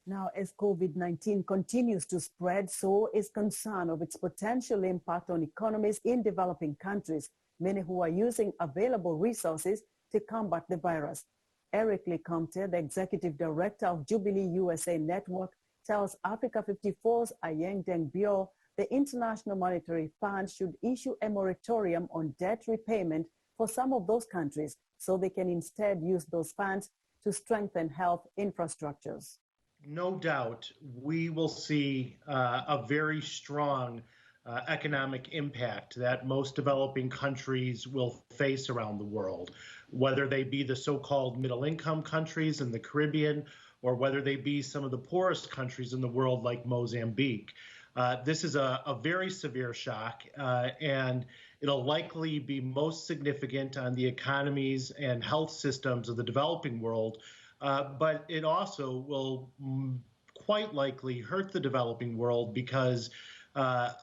Now, as COVID-19 continues to spread, so is concern of its potential impact on economies in developing countries, many who are using available resources to combat the virus. Eric LeCompte, the executive director of Jubilee USA Network, tells Africa 54's Ayeng Deng Bio the International Monetary Fund should issue a moratorium on debt repayment for some of those countries so they can instead use those funds to strengthen health infrastructures. No doubt, we will see a very strong economic impact that most developing countries will face around the world, whether they be the so-called middle-income countries in the Caribbean or whether they be some of the poorest countries in the world like Mozambique. This is a very severe shock, and it'll likely be most significant on the economies and health systems of the developing world. But it also will quite likely hurt the developing world because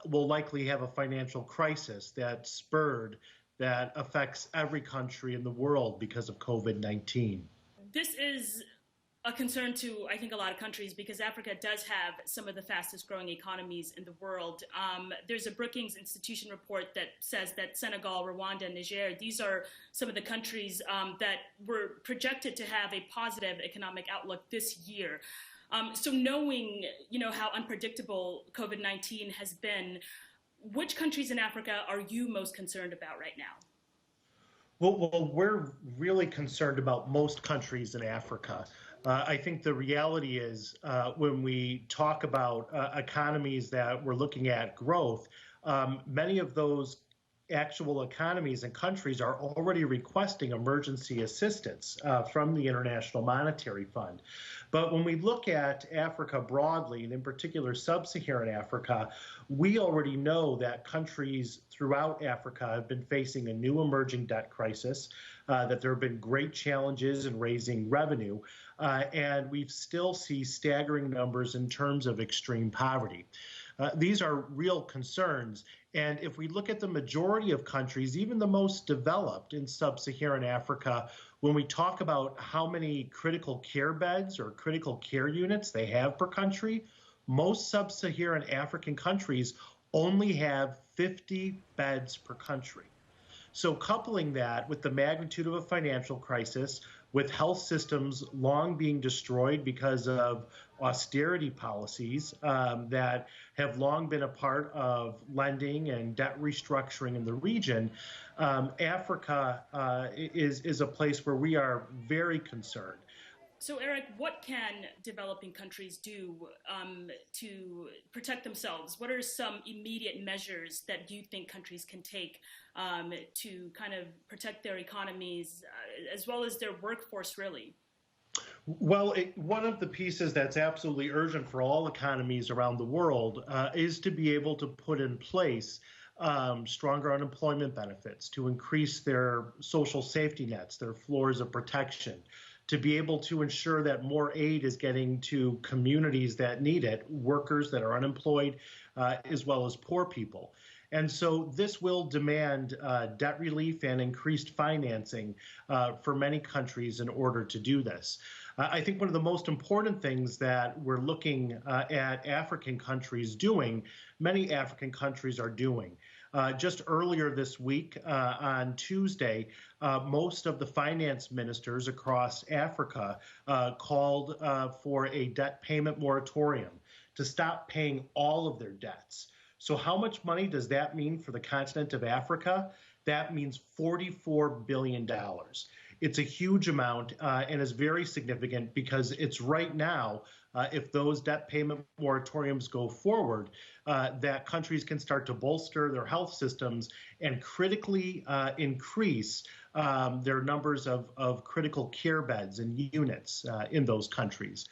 we'll likely have a financial crisis that affects every country in the world because of COVID-19. This is a concern to, I think, a lot of countries because Africa does have some of the fastest growing economies in the world. There's a Brookings Institution report that says that Senegal, Rwanda, and Niger, these are some of the countries that were projected to have a positive economic outlook this year. So knowing, how unpredictable COVID-19 has been, which countries in Africa are you most concerned about right now? Well, we're really concerned about most countries in Africa. I think the reality is when we talk about economies that we're looking at growth, many of those actual economies and countries are already requesting emergency assistance from the International Monetary Fund. But when we look at Africa broadly, and in particular sub-Saharan Africa, we already know that countries throughout Africa have been facing a new emerging debt crisis, that there have been great challenges in raising revenue, and we still see staggering numbers in terms of extreme poverty. These are real concerns. And if we look at the majority of countries, even the most developed in sub-Saharan Africa, when we talk about how many critical care beds or critical care units they have per country, most sub-Saharan African countries only have 50 beds per country. So coupling that with the magnitude of a financial crisis, with health systems long being destroyed because of austerity policies that have long been a part of lending and debt restructuring in the region, Africa is a place where we are very concerned. So, Eric, what can developing countries do to protect themselves? What are some immediate measures that you think countries can take to kind of protect their economies as well as their workforce, really? Well, one of the pieces that's absolutely urgent for all economies around the world is to be able to put in place stronger unemployment benefits, to increase their social safety nets, their floors of protection, to be able to ensure that more aid is getting to communities that need it, workers that are unemployed, as well as poor people. And so this will demand debt relief and increased financing for many countries in order to do this. I think one of the most important things that we're looking at African countries doing, many African countries are doing. Just earlier this week, on Tuesday, most of the finance ministers across Africa called for a debt payment moratorium to stop paying all of their debts. So how much money does that mean for the continent of Africa? That means $44 billion. It's a huge amount and is very significant because it's right now, if those debt payment moratoriums go forward, that countries can start to bolster their health systems and critically increase their numbers of critical care beds and units in those countries.